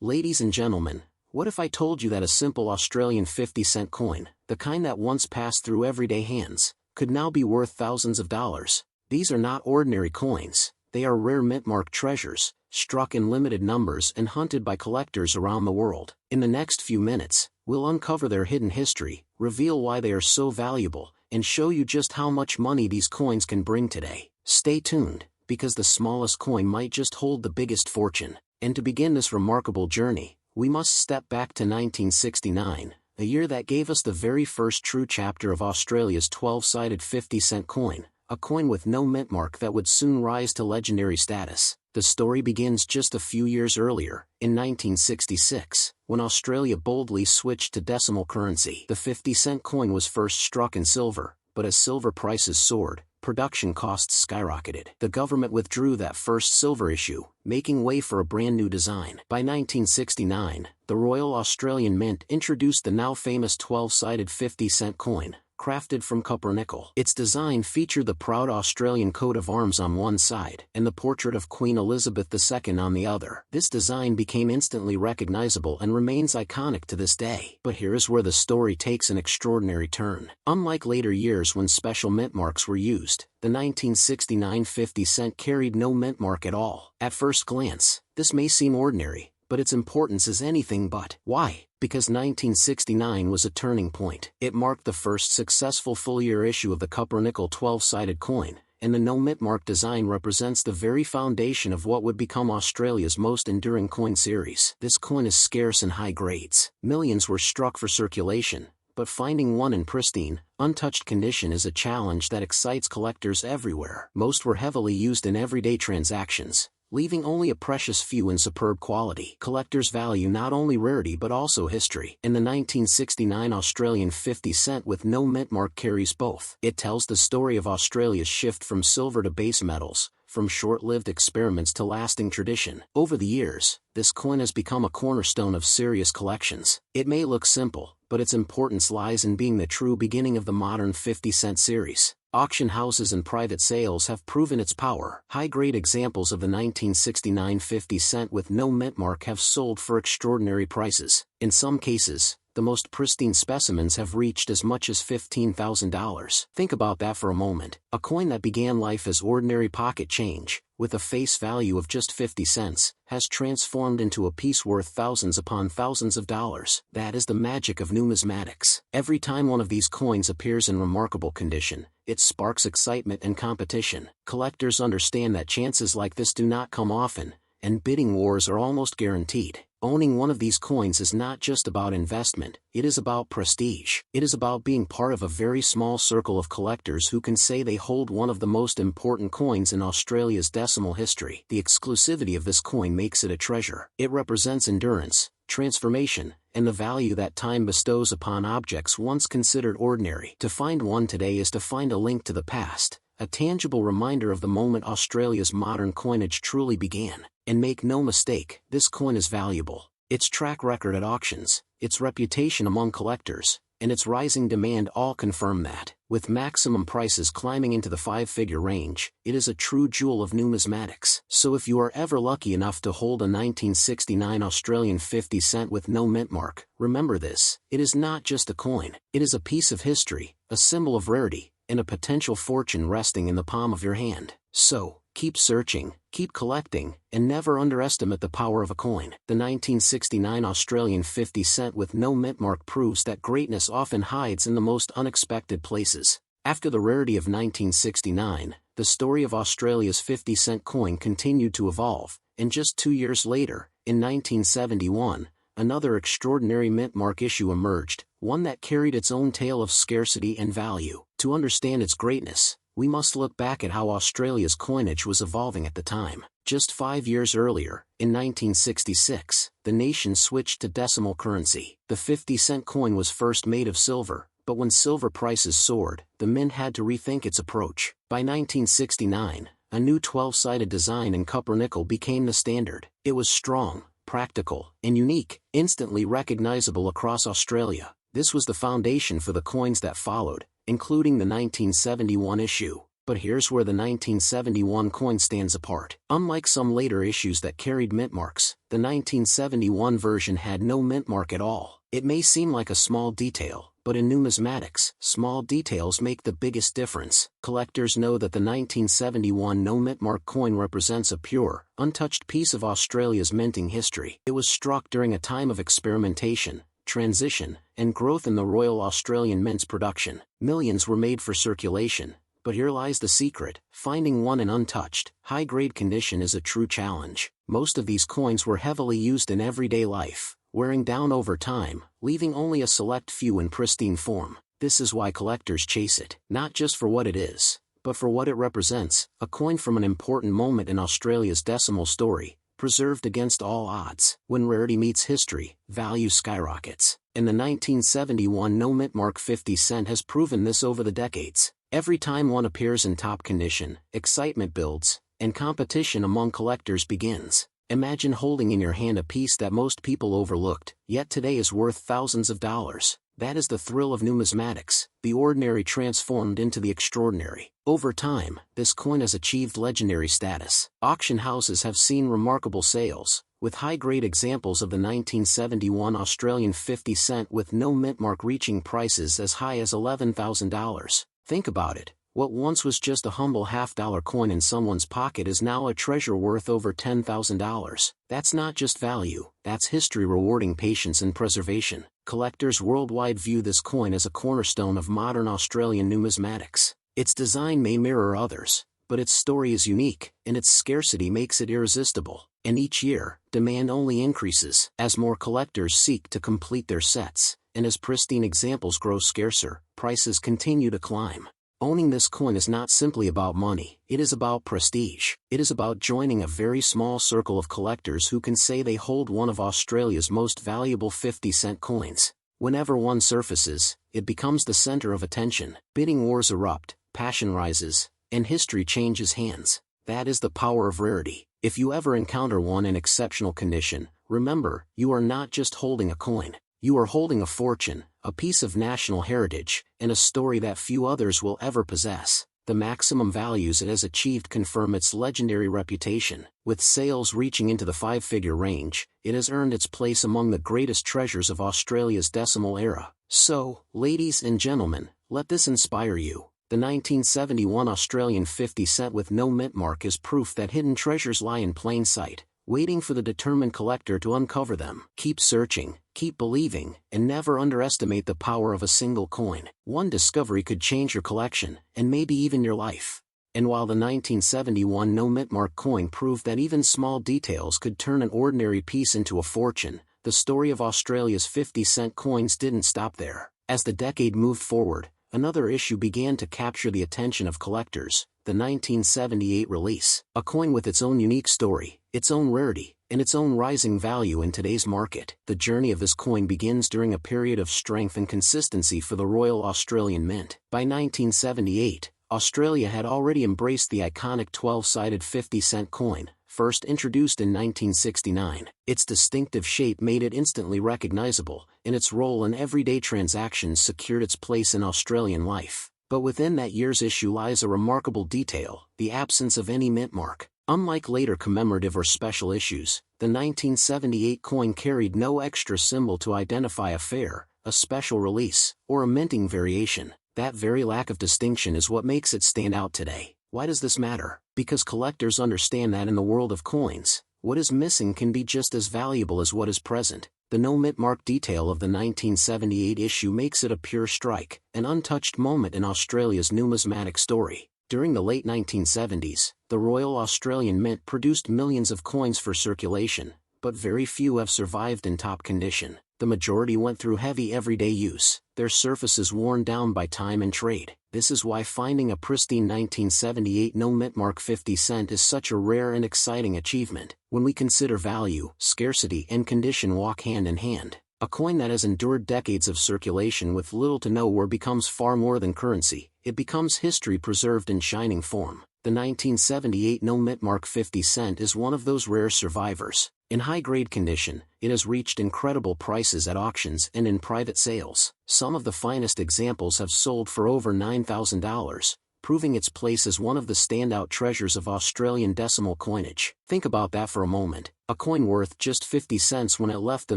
Ladies and gentlemen, what if I told you that a simple Australian 50-cent coin, the kind that once passed through everyday hands, could now be worth thousands of dollars? These are not ordinary coins, they are rare mint-marked treasures, struck in limited numbers and hunted by collectors around the world. In the next few minutes, we'll uncover their hidden history, reveal why they are so valuable, and show you just how much money these coins can bring today. Stay tuned, because the smallest coin might just hold the biggest fortune. And to begin this remarkable journey, we must step back to 1969, a year that gave us the very first true chapter of Australia's 12-sided 50-cent coin, a coin with no mint mark that would soon rise to legendary status. The story begins just a few years earlier, in 1966, when Australia boldly switched to decimal currency. The 50-cent coin was first struck in silver, but as silver prices soared, production costs skyrocketed. The government withdrew that first silver issue, making way for a brand new design. By 1969, the Royal Australian Mint introduced the now famous 12-sided 50-cent coin, crafted from copper nickel. Its design featured the proud Australian coat of arms on one side and the portrait of Queen Elizabeth II on the other. This design became instantly recognizable and remains iconic to this day. But here is where the story takes an extraordinary turn. Unlike later years when special mint marks were used, the 1969 50 cent carried no mint mark at all. At first glance, this may seem ordinary, but its importance is anything but. Why? Because 1969 was a turning point. It marked the first successful full-year issue of the copper-nickel 12-sided coin, and the no-mint mark design represents the very foundation of what would become Australia's most enduring coin series. This coin is scarce in high grades. Millions were struck for circulation, but finding one in pristine, untouched condition is a challenge that excites collectors everywhere. Most were heavily used in everyday transactions, leaving only a precious few in superb quality. Collectors value not only rarity but also history. In the 1969 Australian 50 cent with no mint mark carries both. It tells the story of Australia's shift from silver to base metals, from short-lived experiments to lasting tradition. Over the years, this coin has become a cornerstone of serious collections. It may look simple, but its importance lies in being the true beginning of the modern 50-cent series. Auction houses and private sales have proven its power. High-grade examples of the 1969 50 cent with no mint mark have sold for extraordinary prices. In some cases, the most pristine specimens have reached as much as $15,000. Think about that for a moment. A coin that began life as ordinary pocket change, with a face value of just 50 cents, has transformed into a piece worth thousands upon thousands of dollars. That is the magic of numismatics. Every time one of these coins appears in remarkable condition, it sparks excitement and competition. Collectors understand that chances like this do not come often, and bidding wars are almost guaranteed. Owning one of these coins is not just about investment, it is about prestige. It is about being part of a very small circle of collectors who can say they hold one of the most important coins in Australia's decimal history. The exclusivity of this coin makes it a treasure. It represents endurance, transformation, and the value that time bestows upon objects once considered ordinary. To find one today is to find a link to the past, a tangible reminder of the moment Australia's modern coinage truly began. And make no mistake, this coin is valuable. Its track record at auctions, its reputation among collectors, and its rising demand all confirm that. With maximum prices climbing into the five-figure range, it is a true jewel of numismatics. So if you are ever lucky enough to hold a 1969 Australian 50 cent with no mint mark, remember this: it is not just a coin, it is a piece of history, a symbol of rarity, and a potential fortune resting in the palm of your hand. So, keep searching, keep collecting, and never underestimate the power of a coin. The 1969 Australian 50 cent with no mint mark proves that greatness often hides in the most unexpected places. After the rarity of 1969, the story of Australia's 50 cent coin continued to evolve, and just 2 years later, in 1971, another extraordinary mint mark issue emerged, one that carried its own tale of scarcity and value. To understand its greatness, we must look back at how Australia's coinage was evolving at the time. Just 5 years earlier, in 1966, the nation switched to decimal currency. The 50 cent coin was first made of silver, but when silver prices soared, the mint had to rethink its approach. By 1969, a new 12-sided design in copper nickel became the standard. It was strong, practical, and unique, instantly recognizable across Australia. This was the foundation for the coins that followed, including the 1971 issue. But here's where the 1971 coin stands apart. Unlike some later issues that carried mint marks, the 1971 version had no mint mark at all. It may seem like a small detail, but in numismatics, small details make the biggest difference. Collectors know that the 1971 no-mintmark coin represents a pure, untouched piece of Australia's minting history. It was struck during a time of experimentation, transition, and growth in the Royal Australian Mint's production. Millions were made for circulation, but here lies the secret: finding one in untouched, high-grade condition is a true challenge. Most of these coins were heavily used in everyday life, wearing down over time, leaving only a select few in pristine form. This is why collectors chase it, not just for what it is, but for what it represents: a coin from an important moment in Australia's decimal story, preserved against all odds. When rarity meets history, value skyrockets. And the 1971 no-mintmark 50 cent has proven this over the decades. Every time one appears in top condition, excitement builds, and competition among collectors begins. Imagine holding in your hand a piece that most people overlooked, yet today is worth thousands of dollars. That is the thrill of numismatics, the ordinary transformed into the extraordinary. Over time, this coin has achieved legendary status. Auction houses have seen remarkable sales, with high-grade examples of the 1971 Australian 50 cent with no mint mark reaching prices as high as $11,000. Think about it. What once was just a humble half-dollar coin in someone's pocket is now a treasure worth over $10,000. That's not just value, that's history rewarding patience and preservation. Collectors worldwide view this coin as a cornerstone of modern Australian numismatics. Its design may mirror others, but its story is unique, and its scarcity makes it irresistible. And each year, demand only increases as more collectors seek to complete their sets, and as pristine examples grow scarcer, prices continue to climb. Owning this coin is not simply about money, it is about prestige. It is about joining a very small circle of collectors who can say they hold one of Australia's most valuable 50-cent coins. Whenever one surfaces, it becomes the center of attention. Bidding wars erupt, passion rises, and history changes hands. That is the power of rarity. If you ever encounter one in exceptional condition, remember, you are not just holding a coin. You are holding a fortune, a piece of national heritage, and a story that few others will ever possess. The maximum values it has achieved confirm its legendary reputation. With sales reaching into the five-figure range, it has earned its place among the greatest treasures of Australia's decimal era. So, ladies and gentlemen, let this inspire you. The 1971 Australian 50 cent with no mint mark is proof that hidden treasures lie in plain sight, waiting for the determined collector to uncover them. Keep searching, keep believing, and never underestimate the power of a single coin. One discovery could change your collection, and maybe even your life. And while the 1971 no-mintmark coin proved that even small details could turn an ordinary piece into a fortune, the story of Australia's 50-cent coins didn't stop there. As the decade moved forward, another issue began to capture the attention of collectors: the 1978 release. A coin with its own unique story, its own rarity, and its own rising value in today's market. The journey of this coin begins during a period of strength and consistency for the Royal Australian Mint. By 1978, Australia had already embraced the iconic 12-sided 50-cent coin, first introduced in 1969. Its distinctive shape made it instantly recognizable, and its role in everyday transactions secured its place in Australian life. But within that year's issue lies a remarkable detail: the absence of any mint mark. Unlike later commemorative or special issues, the 1978 coin carried no extra symbol to identify a fair, a special release, or a minting variation. That very lack of distinction is what makes it stand out today. Why does this matter? Because collectors understand that in the world of coins, what is missing can be just as valuable as what is present. The no-mintmark detail of the 1978 issue makes it a pure strike, an untouched moment in Australia's numismatic story. During the late 1970s, the Royal Australian Mint produced millions of coins for circulation, but very few have survived in top condition. The majority went through heavy everyday use, their surfaces worn down by time and trade. This is why finding a pristine 1978 no-mintmark 50 cent is such a rare and exciting achievement. When we consider value, scarcity and condition walk hand in hand. A coin that has endured decades of circulation with little to no wear becomes far more than currency. It becomes history preserved in shining form. The 1978 no-mintmark 50 cent is one of those rare survivors. In high-grade condition, it has reached incredible prices at auctions and in private sales. Some of the finest examples have sold for over $9,000, proving its place as one of the standout treasures of Australian decimal coinage. Think about that for a moment. A coin worth just 50 cents when it left the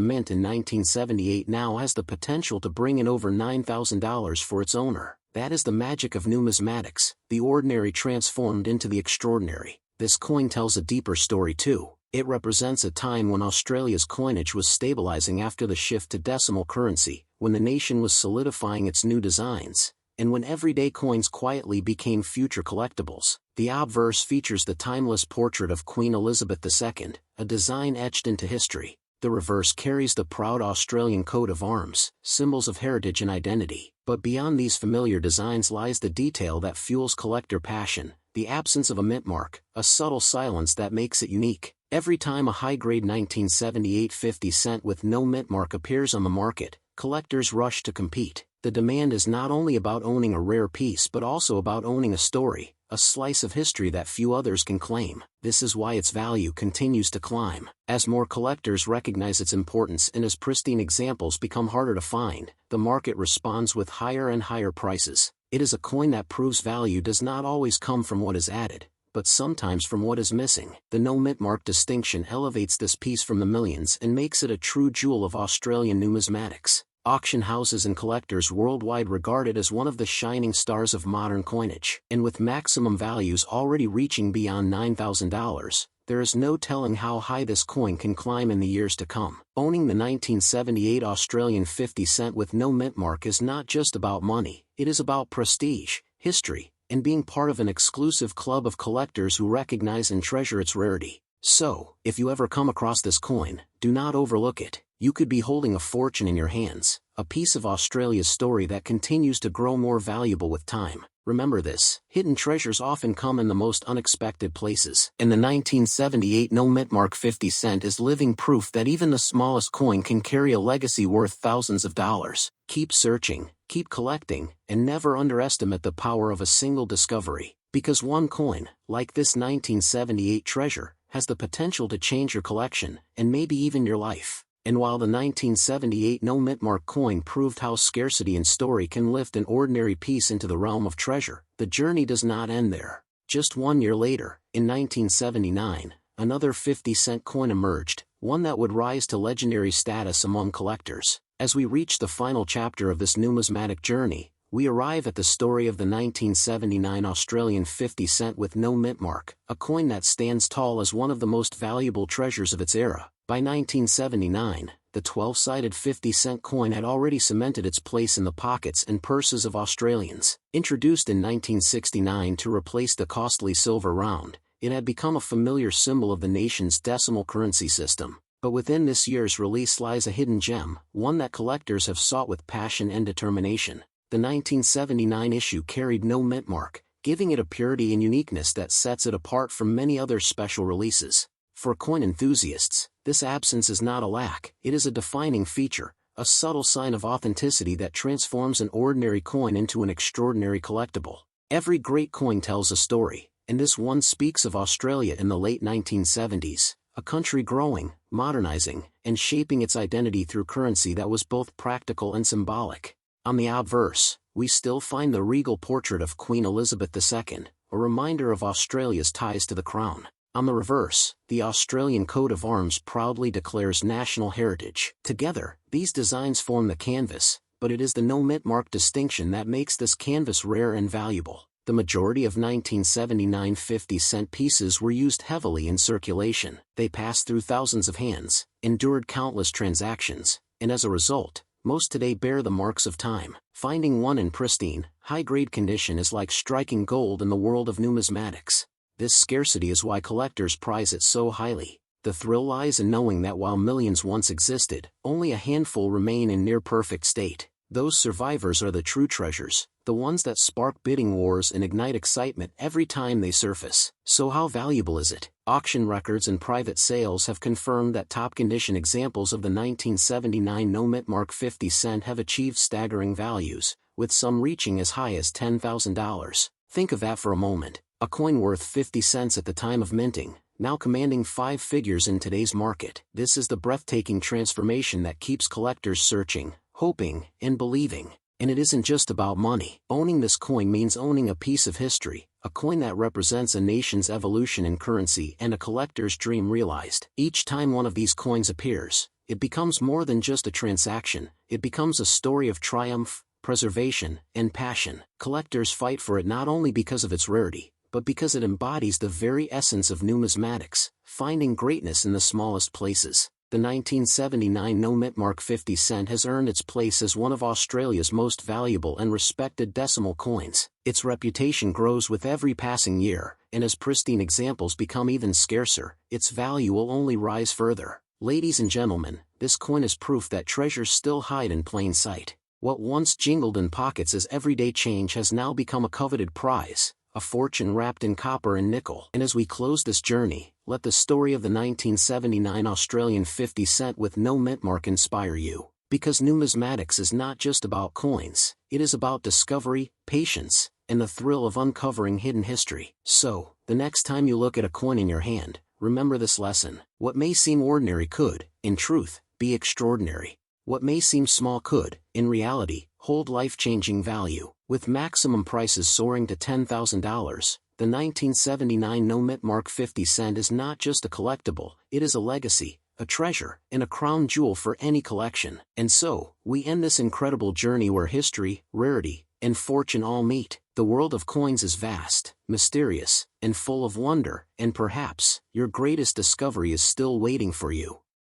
mint in 1978 now has the potential to bring in over $9,000 for its owner. That is the magic of numismatics, the ordinary transformed into the extraordinary. This coin tells a deeper story too. It represents a time when Australia's coinage was stabilizing after the shift to decimal currency, when the nation was solidifying its new designs, and when everyday coins quietly became future collectibles. The obverse features the timeless portrait of Queen Elizabeth II, a design etched into history. The reverse carries the proud Australian coat of arms, symbols of heritage and identity. But beyond these familiar designs lies the detail that fuels collector passion, the absence of a mint mark, a subtle silence that makes it unique. Every time a high-grade 1978 50 cent with no mint mark appears on the market, collectors rush to compete. The demand is not only about owning a rare piece but also about owning a story, a slice of history that few others can claim. This is why its value continues to climb. As more collectors recognize its importance and as pristine examples become harder to find, the market responds with higher and higher prices. It is a coin that proves value does not always come from what is added, but sometimes from what is missing. The no-mintmark distinction elevates this piece from the millions and makes it a true jewel of Australian numismatics. Auction houses and collectors worldwide regard it as one of the shining stars of modern coinage. And with maximum values already reaching beyond $9,000, there is no telling how high this coin can climb in the years to come. Owning the 1978 Australian 50 cent with no mint mark is not just about money, it is about prestige, history, and being part of an exclusive club of collectors who recognize and treasure its rarity. So, if you ever come across this coin, do not overlook it. You could be holding a fortune in your hands, a piece of Australia's story that continues to grow more valuable with time. Remember this, hidden treasures often come in the most unexpected places. And the 1978 no-mintmark 50 cent is living proof that even the smallest coin can carry a legacy worth thousands of dollars. Keep searching, keep collecting, and never underestimate the power of a single discovery. Because one coin, like this 1978 treasure, has the potential to change your collection, and maybe even your life. And while the 1978 no-mintmark coin proved how scarcity and story can lift an ordinary piece into the realm of treasure, the journey does not end there. Just 1 year later, in 1979, another 50-cent coin emerged, one that would rise to legendary status among collectors. As we reach the final chapter of this numismatic journey, we arrive at the story of the 1979 Australian 50 cent with no mint mark, a coin that stands tall as one of the most valuable treasures of its era. By 1979, the 12-sided 50-cent coin had already cemented its place in the pockets and purses of Australians. Introduced in 1969 to replace the costly silver round, it had become a familiar symbol of the nation's decimal currency system. But within this year's release lies a hidden gem, one that collectors have sought with passion and determination. The 1979 issue carried no mint mark, giving it a purity and uniqueness that sets it apart from many other special releases. For coin enthusiasts, this absence is not a lack, it is a defining feature, a subtle sign of authenticity that transforms an ordinary coin into an extraordinary collectible. Every great coin tells a story, and this one speaks of Australia in the late 1970s, a country growing, modernizing, and shaping its identity through currency that was both practical and symbolic. On the obverse, we still find the regal portrait of Queen Elizabeth II, a reminder of Australia's ties to the crown. On the reverse, the Australian coat of arms proudly declares national heritage. Together, these designs form the canvas, but it is the no-mintmark distinction that makes this canvas rare and valuable. The majority of 1979 50-cent pieces were used heavily in circulation. They passed through thousands of hands, endured countless transactions, and as a result, most today bear the marks of time. Finding one in pristine, high-grade condition is like striking gold in the world of numismatics. This scarcity is why collectors prize it so highly. The thrill lies in knowing that while millions once existed, only a handful remain in near-perfect state. Those survivors are the true treasures, the ones that spark bidding wars and ignite excitement every time they surface. So how valuable is it? Auction records and private sales have confirmed that top-condition examples of the 1979 no-mintmark 50 cent have achieved staggering values, with some reaching as high as $10,000. Think of that for a moment. A coin worth 50 cents at the time of minting, now commanding 5 figures in today's market. This is the breathtaking transformation that keeps collectors searching, hoping, and believing. And it isn't just about money. Owning this coin means owning a piece of history, a coin that represents a nation's evolution in currency and a collector's dream realized. Each time one of these coins appears, it becomes more than just a transaction, it becomes a story of triumph, preservation, and passion. Collectors fight for it not only because of its rarity, but because it embodies the very essence of numismatics, finding greatness in the smallest places. The 1979 no-mintmark 50 cent has earned its place as one of Australia's most valuable and respected decimal coins. Its reputation grows with every passing year, and as pristine examples become even scarcer, its value will only rise further. Ladies and gentlemen, this coin is proof that treasures still hide in plain sight. What once jingled in pockets as everyday change has now become a coveted prize, a fortune wrapped in copper and nickel. And as we close this journey, let the story of the 1979 Australian 50 cent with no mint mark inspire you. Because numismatics is not just about coins, it is about discovery, patience, and the thrill of uncovering hidden history. So, the next time you look at a coin in your hand, remember this lesson. What may seem ordinary could, in truth, be extraordinary. What may seem small could, in reality, hold life-changing value. With maximum prices soaring to $10,000, the 1979 no-mintmark 50 cent is not just a collectible, it is a legacy, a treasure, and a crown jewel for any collection. And so, we end this incredible journey where history, rarity, and fortune all meet. The world of coins is vast, mysterious, and full of wonder, and perhaps, your greatest discovery is still waiting for you.